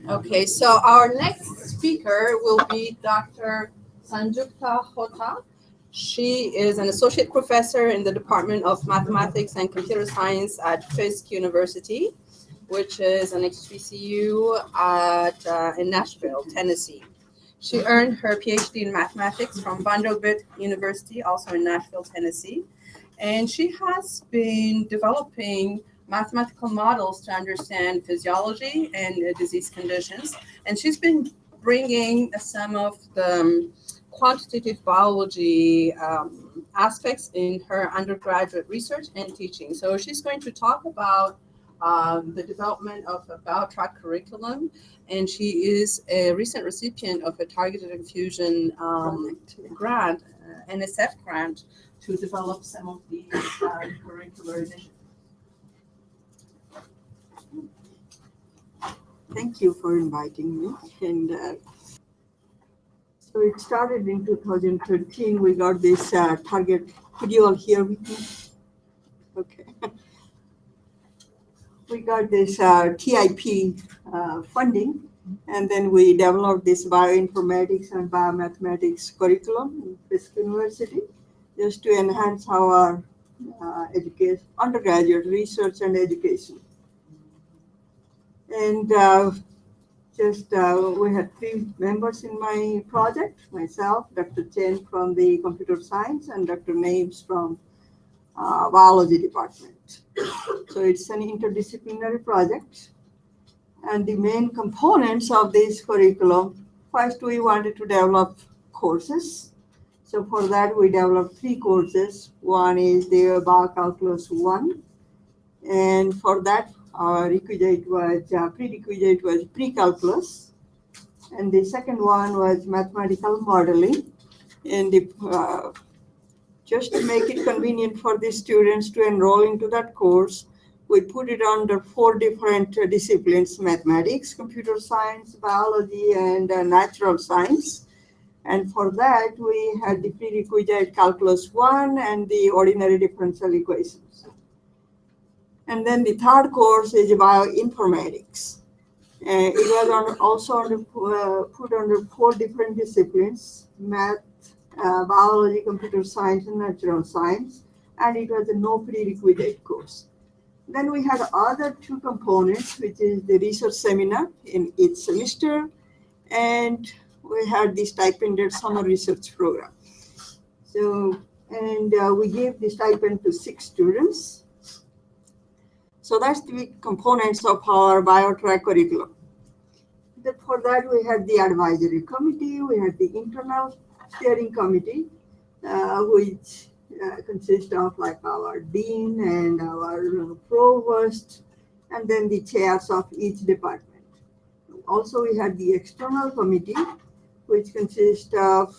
Okay, so our next speaker will be Dr. Sanjukta Hota. She is an associate professor in the Department of Mathematics and Computer Science at Fisk University, which is an HBCU in Nashville, Tennessee. She earned her PhD in mathematics from Vanderbilt University, also in Nashville, Tennessee. And she has been developing mathematical models to understand physiology and disease conditions. And she's been bringing some of the quantitative biology aspects in her undergraduate research and teaching. So she's going to talk about the development of a biotrack curriculum, and she is a recent recipient of a targeted infusion grant, NSF grant, to develop some of these curricular initiatives. Thank you for inviting me. And so it started in 2013. We got this target. Could you all hear me? Okay. We got this TIP funding, and then we developed this bioinformatics and biomathematics curriculum in Fisk University just to enhance our undergraduate research and education. And we had 3 members in my project, myself, Dr. Chen from the computer science, and Dr. Names from biology department. So it's an interdisciplinary project. And the main components of this curriculum, first we wanted to develop courses. So for that we developed 3 courses. One is the Biocalculus 1. And for that our prerequisite was pre-calculus. And the second one was mathematical modeling. And just to make it convenient for the students to enroll into that course, we put it under 4 different disciplines: mathematics, computer science, biology, and natural science. And for that, we had the prerequisite calculus 1 and the ordinary differential equations. And then the third course is bioinformatics. It was also put under 4 different disciplines: math, biology, computer science, and natural science, and it was a no prerequisite course. Then we had other 2 components, which is the research seminar in each semester, and we had the stipended summer research program. So, and we gave the stipend to 6 students. So that's the components of our biotrack curriculum. For that, we had the advisory committee, we had the internal steering committee, which consists of like our dean and our provost, and then the chairs of each department. Also, we had the external committee, which consists of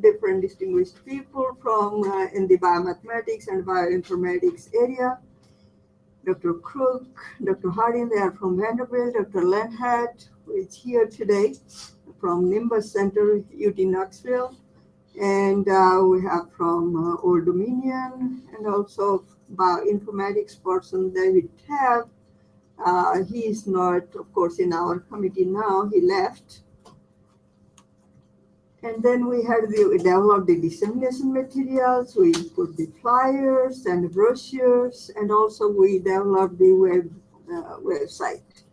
different distinguished people from in the biomathematics and bioinformatics area. Dr. Crook, Dr. Harding, they are from Vanderbilt, Dr. Lenhat, who is here today from Nimbus Center, UT Knoxville, and we have from Old Dominion, and also bioinformatics person, David Tabb. He is not, of course, in our committee now, he left. And then we developed the dissemination materials, we put the flyers and brochures, and also we developed the website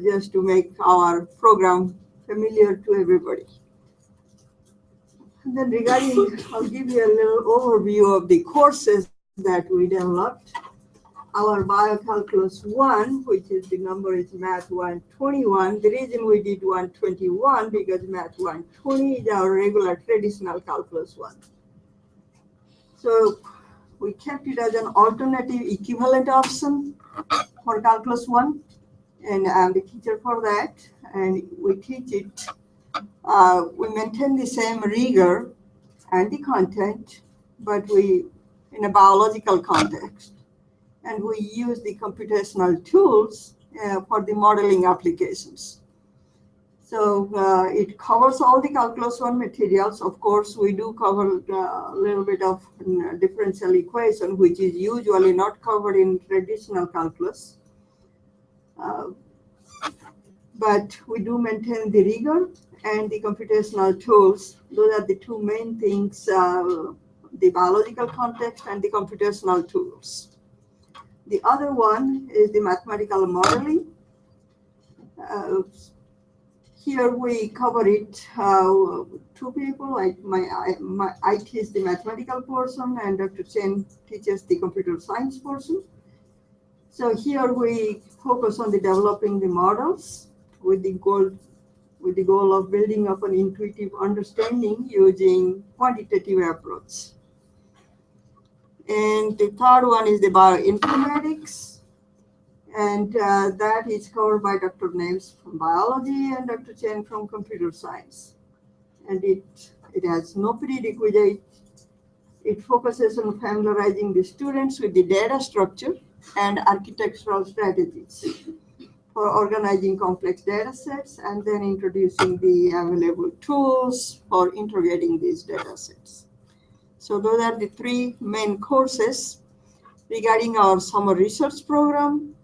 just to make our program familiar to everybody. And then I'll give you a little overview of the courses that we developed. Our Biocalculus 1, which is the number is Math 121. The reason we did 121 because Math 120 is our regular traditional Calculus 1. So we kept it as an alternative equivalent option for Calculus 1, and I'm the teacher for that. And we teach it, we maintain the same rigor and the content, but in a biological context. And we use the computational tools for the modeling applications. So it covers all the Calculus 1 materials. Of course, we do cover a little bit of differential equation, which is usually not covered in traditional calculus. but we do maintain the rigor and the computational tools. Those are the two main things, the biological context and the computational tools. The other one is the mathematical modeling. Uh, Here we cover it, two people, like I teach the mathematical portion and Dr. Chen teaches the computer science portion. So here we focus on the developing the models with the goal of building up an intuitive understanding using quantitative approach. And the third one is the bioinformatics, and that is covered by Dr. Names from biology and Dr. Chen from computer science. And it has no prerequisite. It focuses on familiarizing the students with the data structure and architectural strategies for organizing complex data sets and then introducing the available tools for integrating these data sets. So those are the three main courses. Regarding our summer research program,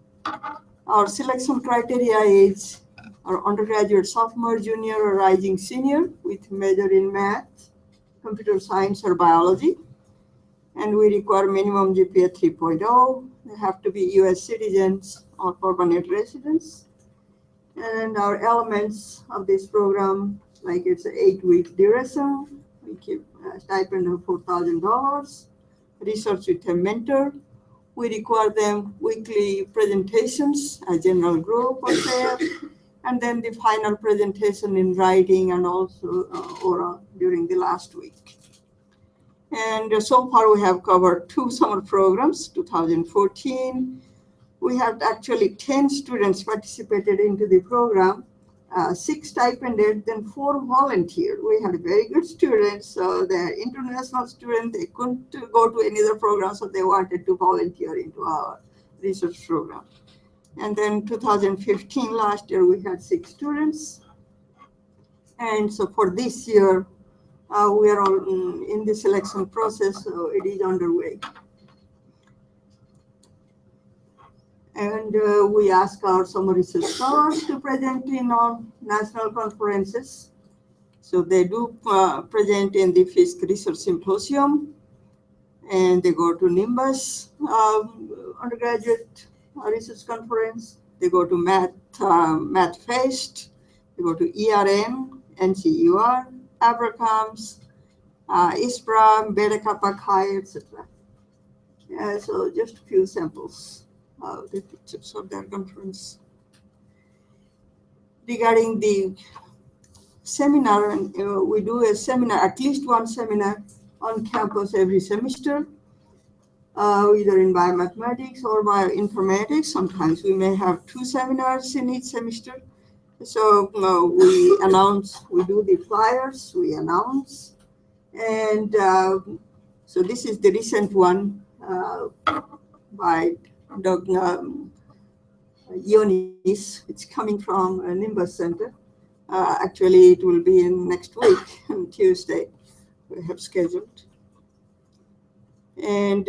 our selection criteria is our undergraduate sophomore, junior, or rising senior with major in math, computer science, or biology. And we require minimum GPA 3.0. They have to be US citizens or permanent residents. And our elements of this program, like it's an 8-week duration. We keep a stipend of $4,000. Research with a mentor. We require them weekly presentations, a general group or pair, and then the final presentation in writing and also oral during the last week. And so far we have covered 2 summer programs, 2014. We had actually 10 students participated into the program, 6 stipended, then 4 volunteered. We had very good students, so they're international students. They couldn't go to any other program, so they wanted to volunteer into our research program. And then 2015, last year, we had 6 students. And so for this year, we are all in the selection process, so it is underway. And we ask our summer research scholars to present in on national conferences. So they do present in the Fisk Research Symposium, and they go to Nimbus undergraduate research conference. They go to Math Fest. They go to ERN, NCUR, Abracams, ISPRA, Beta Kappa Chi, etc. So just a few samples. The pictures of their conference. Regarding the seminar, we do a seminar, at least one seminar on campus every semester, either in biomathematics or bioinformatics. Sometimes we may have 2 seminars in each semester. So we announce, we do the flyers, we announce. And so this is the recent one by Dr. Yonis. It's coming from Nimbus Center. Actually, it will be in next week, on Tuesday, we have scheduled. And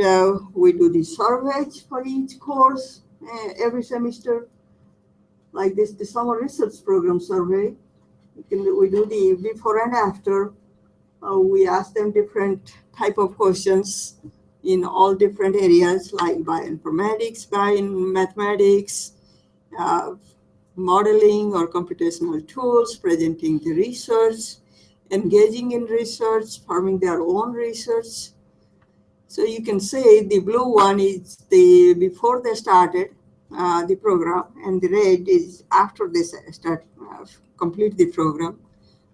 we do the surveys for each course every semester, like this, the summer research program survey. We do the before and after. We ask them different type of questions in all different areas like bioinformatics, biomathematics, modeling or computational tools, presenting the research, engaging in research, forming their own research. So you can say the blue one is the before they started the program, and the red is after they start complete the program.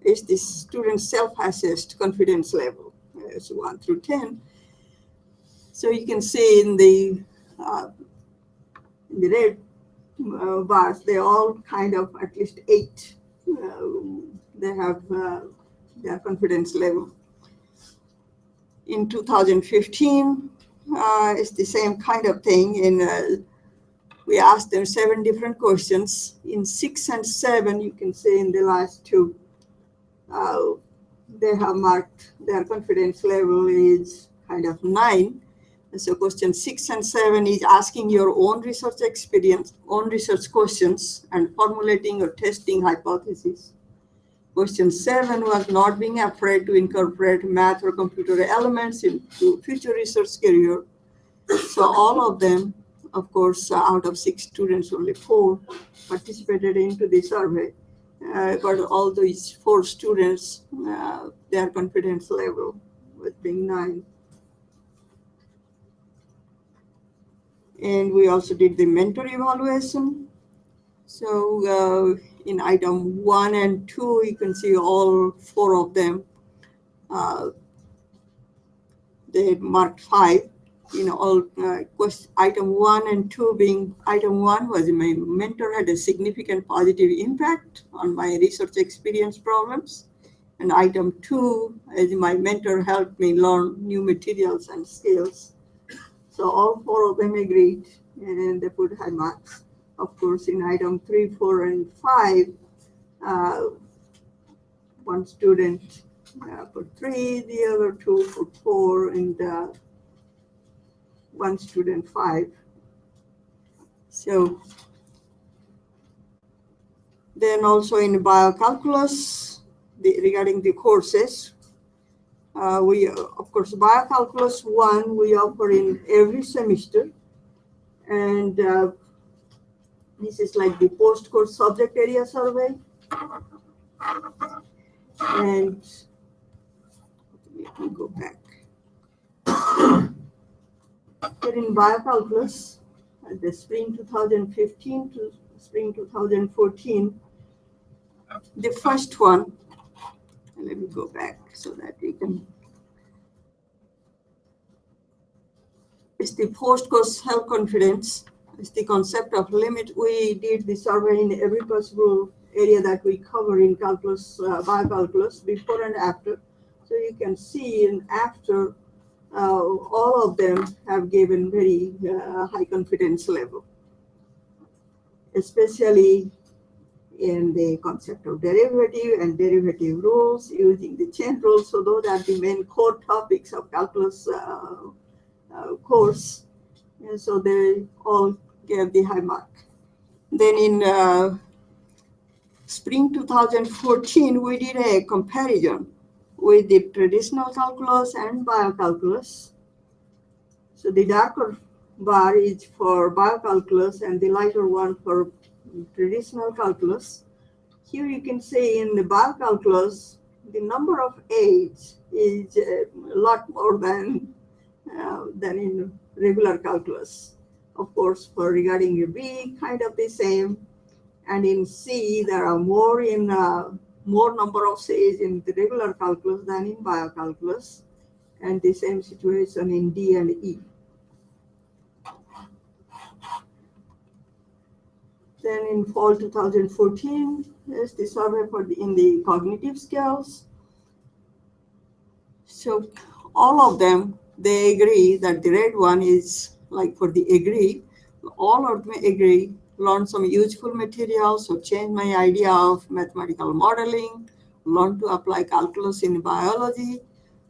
Is the student self-assessed confidence level, so 1 through 10. So you can see in the red bars, they all kind of at least 8. They have their confidence level. In 2015, it's the same kind of thing. We asked them 7 different questions. In 6 and 7, you can see in the last 2, they have marked their confidence level is kind of 9. So question 6 and 7 is asking your own research experience, own research questions, and formulating or testing hypotheses. Question 7 was not being afraid to incorporate math or computer elements into future research career. So all of them, of course, out of 6 students, only 4 participated into the survey. But all these 4 students, their confidence level was being 9. And we also did the mentor evaluation. So in item 1 and 2, you can see all 4 of them. They marked 5. All item 1 and 2 being item 1 was my mentor had a significant positive impact on my research experience problems. And item 2 is my mentor helped me learn new materials and skills. So all 4 of them agreed and they put high marks. Of course, in item 3, 4, and 5, one student put 3, the other 2 put 4, and one student 5. So then also in biocalculus, regarding the courses, we, of course, biocalculus 1 we offer in every semester. And this is like the post-course subject area survey. And let me go back. Here in biocalculus, the spring 2015 to spring 2014, the first one, let me go back so that we can, it's the post-course self-confidence. It's the concept of limit. We did the survey in every possible area that we cover in calculus, biocalculus, before and after. So you can see in after, all of them have given very high confidence level, especially in the concept of derivative and derivative rules using the chain rule. So those are the main core topics of calculus course. And so they all gave the high mark. Then in spring 2014, we did a comparison with the traditional calculus and biocalculus. So the darker bar is for biocalculus and the lighter one for traditional calculus. Here you can see in the biocalculus, the number of aids is a lot more than in regular calculus. Of course, for regarding your B, kind of the same. And in C, there are more number of C's in the regular calculus than in biocalculus. And the same situation in D and E. Then in fall 2014, there's the survey in the cognitive skills. So all of them, they agree that the red one is like for the agree. All of them agree, learn some useful materials, so change my idea of mathematical modeling, learn to apply calculus in biology,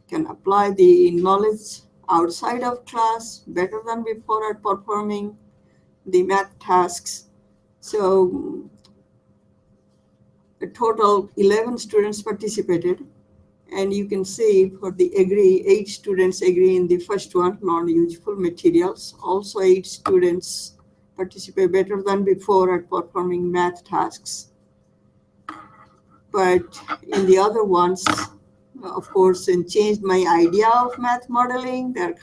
can apply the knowledge outside of class better than before at performing the math tasks. So a total 11 students participated. And you can see for the agree, 8 students agree in the first one, non-useful materials. Also 8 students participate better than before at performing math tasks. But in the other ones, of course, and changed my idea of math modeling. There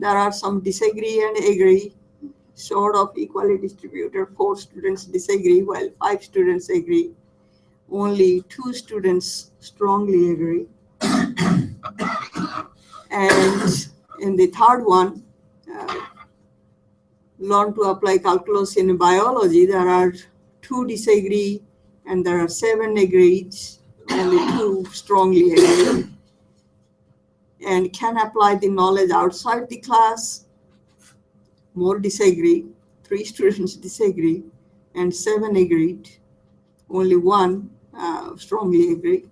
are some disagree and agree, sort of equally distributed. 4 students disagree while 5 students agree. Only 2 students strongly agree. And in the third one, learn to apply calculus in biology, there are 2 disagree and there are 7 agreed, only 2 strongly agree. And can apply the knowledge outside the class, more disagree, 3 students disagree, and 7 agreed, only 1 strongly agree.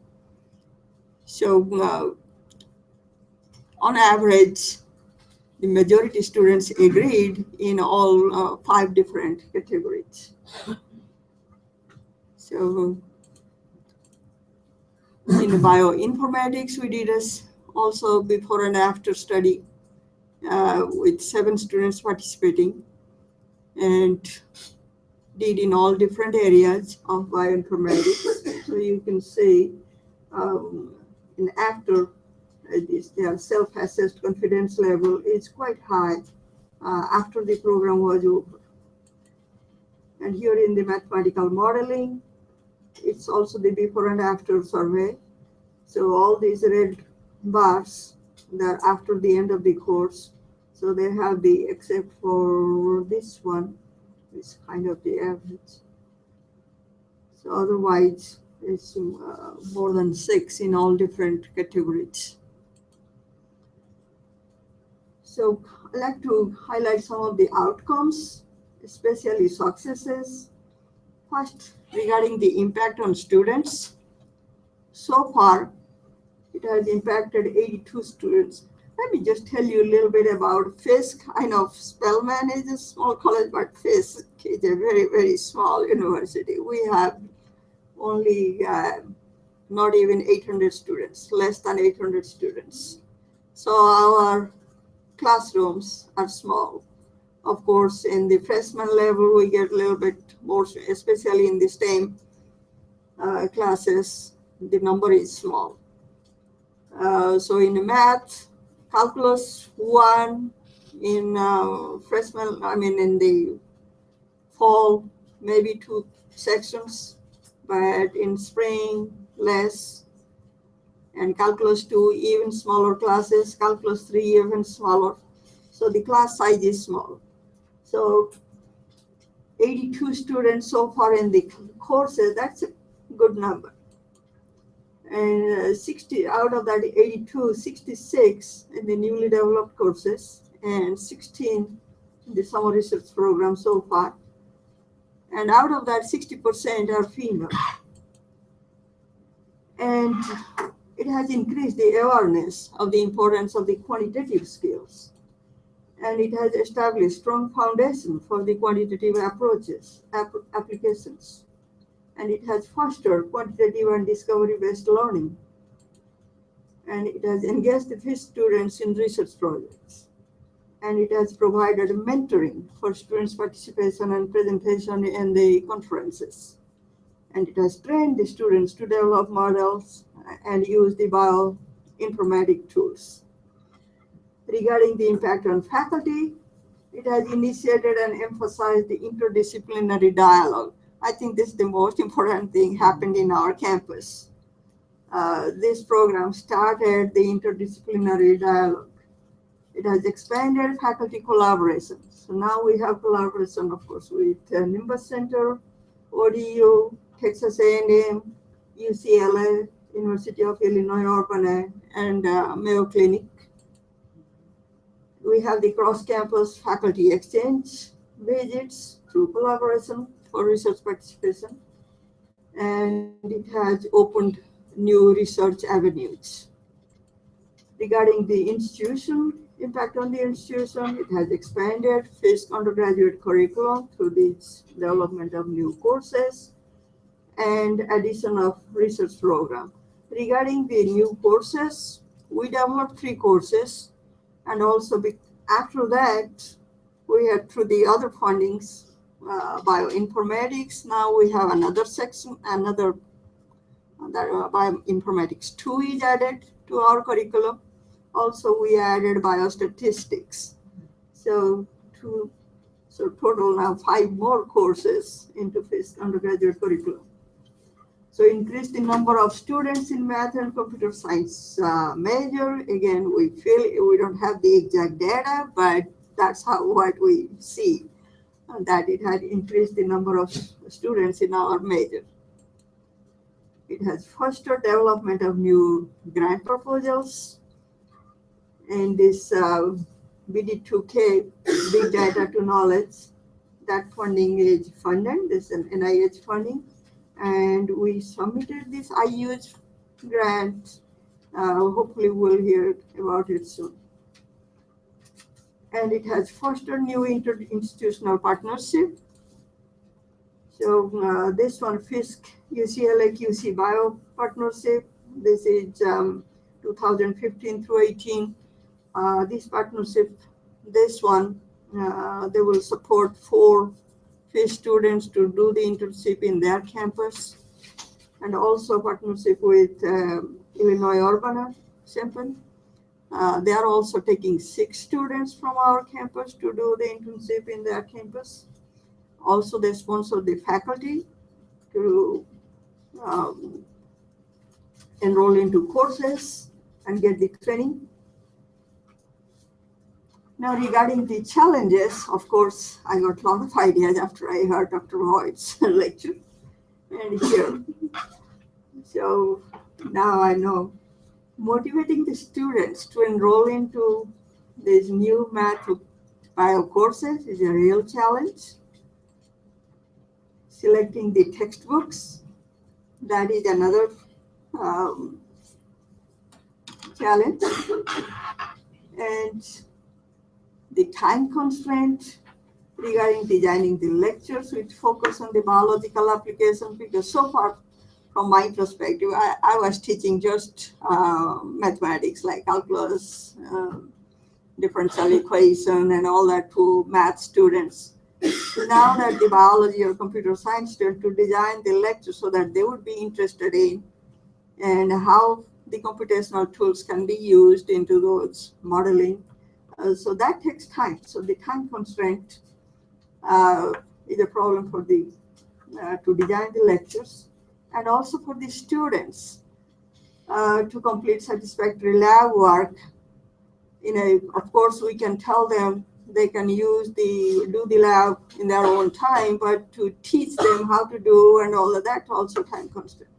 So on average, the majority students agreed in all 5 different categories. So in the bioinformatics, we did also before and after study with 7 students participating, and did in all different areas of bioinformatics. So you can see in after this, their self-assessed confidence level is quite high after the program was over. And here in the mathematical modeling, it's also the before and after survey. So all these red bars, they're after the end of the course. So they have the, except for this one, it's kind of the average. So otherwise, it's more than 6 in all different categories. So I'd like to highlight some of the outcomes, especially successes. First, regarding the impact on students. So far, it has impacted 82 students. Let me just tell you a little bit about Fisk. I know Spelman is a small college, but Fisk is a very, very small university. We have only not even 800 students, less than 800 students. So our classrooms are small. Of course, in the freshman level, we get a little bit more, especially in the STEM classes, the number is small. So in math, calculus 1, in freshman, in the fall, maybe 2 sections, but in spring, less. And calculus 2, even smaller classes, calculus 3, even smaller. So the class size is small. So 82 students so far in the courses, that's a good number. And 60 out of that 82, 66 in the newly developed courses, and 16 in the summer research program so far. And out of that, 60% are female. And it has increased the awareness of the importance of the quantitative skills. And it has established strong foundation for the quantitative approaches, applications. And it has fostered quantitative and discovery-based learning. And it has engaged the Fisk students in research projects. And it has provided mentoring for students' participation and presentation in the conferences. And it has trained the students to develop models and use the bioinformatic tools. Regarding the impact on faculty, it has initiated and emphasized the interdisciplinary dialogue. I think this is the most important thing happened in our campus. This program started the interdisciplinary dialogue. It has expanded faculty collaboration. So now we have collaboration, of course, with Nimbus Center, ODU, Texas A&M, UCLA, University of Illinois Urbana, and Mayo Clinic. We have the cross-campus faculty exchange visits through collaboration for research participation, and it has opened new research avenues. Regarding the institution, impact on the institution, it has expanded Fisk undergraduate curriculum through the development of new courses and addition of research program. Regarding the new courses, we developed 3 courses, and also after that, we had through the other fundings, bioinformatics. Now we have another section, bioinformatics 2 is added to our curriculum. Also, we added biostatistics. So total now 5 more courses into Fisk undergraduate curriculum. So increase the number of students in math and computer science major. Again, we feel we don't have the exact data, but that's what we see, that it had increased the number of students in our major. It has fostered development of new grant proposals. And this BD2K, Big Data to Knowledge, that funding is funded, this is an NIH funding. And we submitted this IU's grant. Hopefully we'll hear about it soon. and it has fostered new interinstitutional partnership. So this one, Fisk, UCLA QBIO partnership. This is 2015 through 18. This partnership, this one, they will support 4 Fisk students to do the internship in their campus, and also partnership with Illinois Urbana-Champaign. They are also taking 6 students from our campus to do the internship in their campus. Also, they sponsor the faculty to um, enroll into courses and get the training. Now, regarding the challenges, of course, I got a lot of ideas after I heard Dr. Hoyt's lecture and here. So now I know motivating the students to enroll into these new math bio courses is a real challenge. Selecting the textbooks, that is another challenge. And the time constraint regarding designing the lectures which focus on the biological application, because so far from my perspective, I was teaching just mathematics like calculus, differential equation and all that to math students. Now that the biology or computer science students to design the lecture so that they would be interested in and how the computational tools can be used into those modeling. So that takes time. So the time constraint is a problem for the to design the lectures, and also for the students to complete satisfactory lab work. Of course, we can tell them they can do the lab in their own time, but to teach them how to do and all of that also time constraint.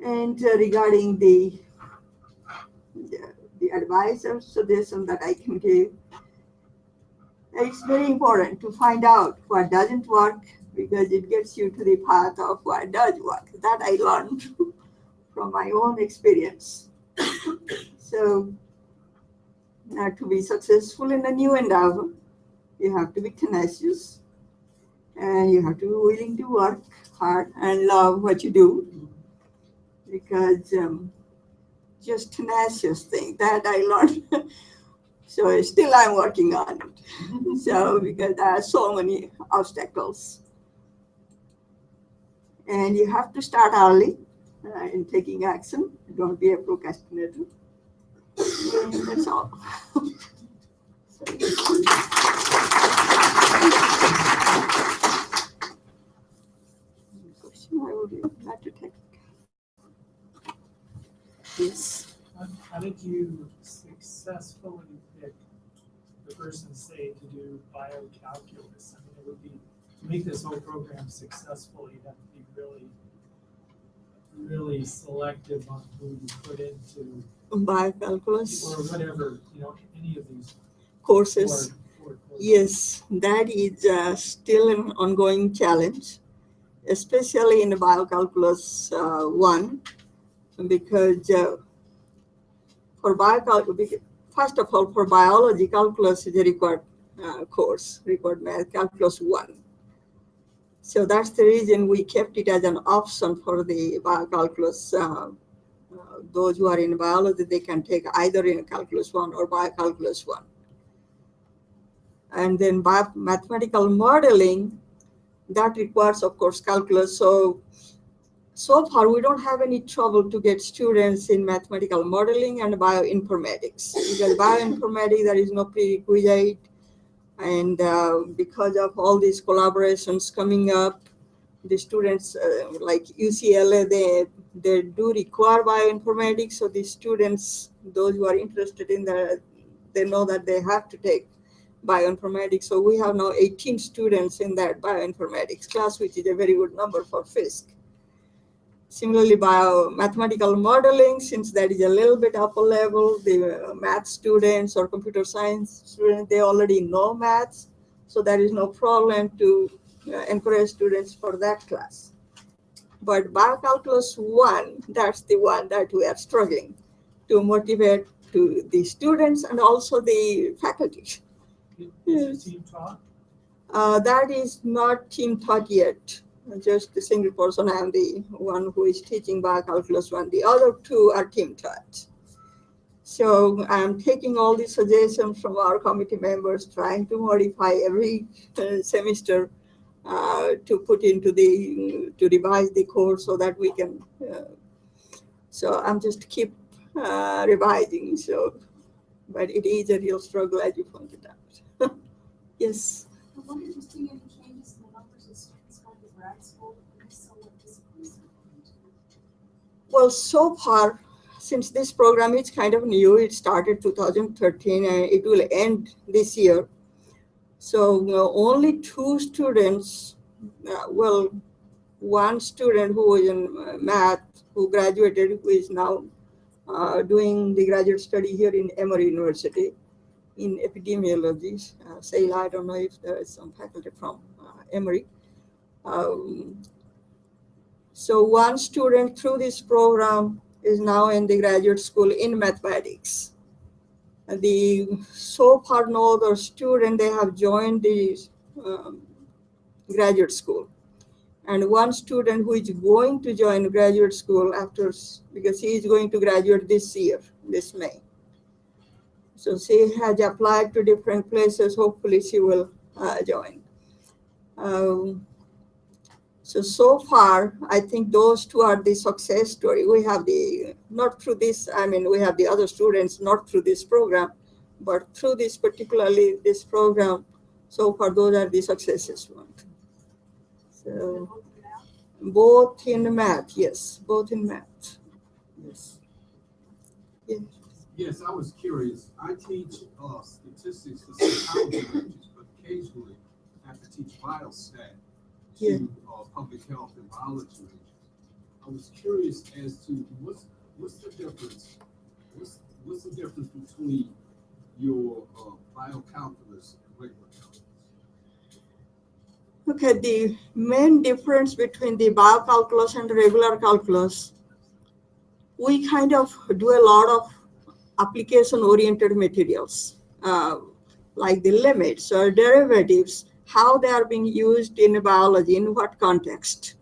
And regarding the advice or suggestion that I can give, it's very important to find out what doesn't work, because it gets you to the path of what does work. That I learned from my own experience. So to be successful in a new endeavor, you have to be tenacious, and you have to be willing to work hard and love what you do, because just tenacious thing that I learned. So still I'm working on it. So because there are so many obstacles. And you have to start early in taking action. Don't be a procrastinator. And that's all. Question I would like to take. Yes. How did you successfully pick the person, say, to do biocalculus? I mean, it would be, to make this whole program successful, you'd have to be really, really selective on who you put into Biocalculus or whatever, any of these courses. four courses. Yes, that is still an ongoing challenge, especially in biocalculus 1, because for biocalculus, first of all, for biology, calculus is a required course, required math, calculus 1. So that's the reason we kept it as an option for the biocalculus. Those who are in biology, they can take either in calculus 1 or biocalculus 1. And then mathematical modeling, that requires, of course, calculus. So far, we don't have any trouble to get students in mathematical modeling and bioinformatics. Because bioinformatics, there is no prerequisite. And because of all these collaborations coming up, the students like UCLA, they do require bioinformatics. So the students, those who are interested in that, they know that they have to take bioinformatics. So we have now 18 students in that bioinformatics class, which is a very good number for Fisk. Similarly, mathematical modeling, since that is a little bit upper level, the math students or computer science students, they already know maths. So there is no problem to encourage students for that class. But biocalculus 1, that's the one that we are struggling to motivate to the students and also the faculty. Is it team taught? That is not team taught yet. Just a single person. I am the one who is teaching biocalculus 1. The other two are team taught. So I'm taking all the suggestions from our committee members, trying to modify every semester to put into to revise the course so that we can. So I'm just keep revising. So, but it is a real struggle, as you pointed out. Yes. I wonder if you're seeing any changes in the numbers of students going to grad school, and if so, what disciplines? Well, so far, since this program is kind of new, it started 2013 and it will end this year. So only 2 students, one student who was in math, who graduated, who is now doing the graduate study here in Emory University in epidemiology. Sayla, I don't know if there is some faculty from Emory. So one student through this program is now in the graduate school in mathematics. So far no other student, they have joined the graduate school. And one student who is going to join graduate school because he is going to graduate this year, this May. So she has applied to different places. Hopefully she will join. So far, I think those 2 are the success story. We have not through this, we have the other students not through this program, but through particularly this program, so far those are the successes one. So both in math, yes, both in math. Yes. Yeah. Yes, I was curious. I teach statistics for psychology majors, but occasionally I have to teach biostat to public health and biology majors. I was curious as to what's the difference? What's the difference between your biocalculus and regular calculus? Okay, the main difference between the biocalculus and regular calculus, we kind of do a lot of application-oriented materials, like the limits or derivatives, how they are being used in biology, in what context,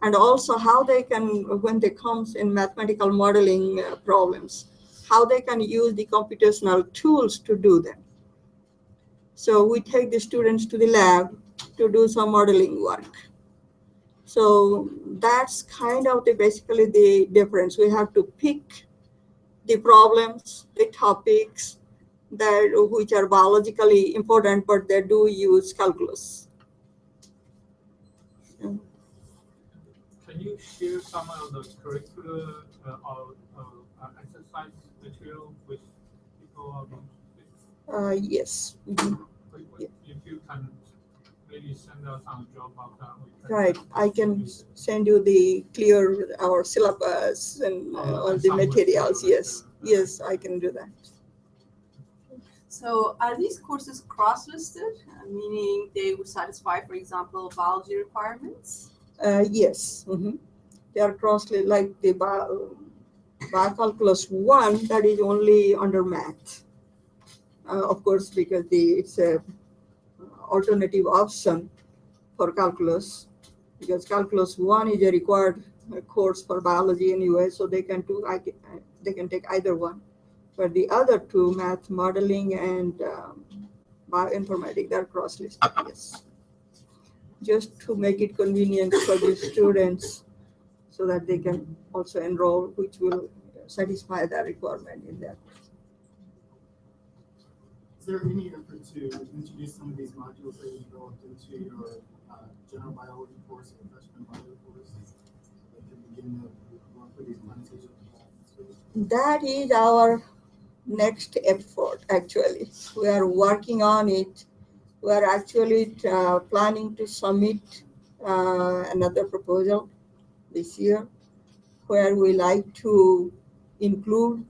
and also how they can, when they comes in mathematical modeling problems, how they can use the computational tools to do them. So we take the students to the lab to do some modeling work. So that's kind of basically the difference. We have to pick the problems, the topics which are biologically important, but they do use calculus. Can you share some of the curricular exercise material with people? Yes. Mm-hmm. If you can maybe send us on job after Right, I can send you our syllabus and all the materials. Yes, I can do that. So are these courses cross-listed, meaning they would satisfy, for example, biology requirements? Yes, they are cross-listed, like the biocalculus 1, that is only under math. Of course, because it's a alternative option for calculus, because calculus 1 is a required course for biology in US, so they can take either one. But the other 2, math modeling and bioinformatics, they're cross-listed, yes. Just to make it convenient for the students so that they can also enroll, which will satisfy that requirement in that. Is there any effort to introduce some of these modules that you developed into your general biology course and freshman biology course, so they can begin to work with these quantitative skills? That is our next effort, actually. We are working on it. We are actually planning to submit another proposal this year, where we like to include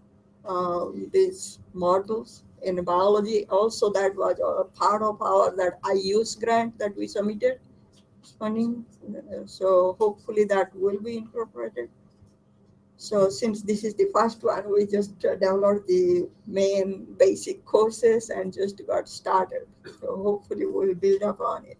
these models in biology. Also, that was a part of that IUS grant that we submitted funding. So hopefully that will be incorporated. So since this is the first one, we just download the main basic courses and just got started. So hopefully we'll build up on it.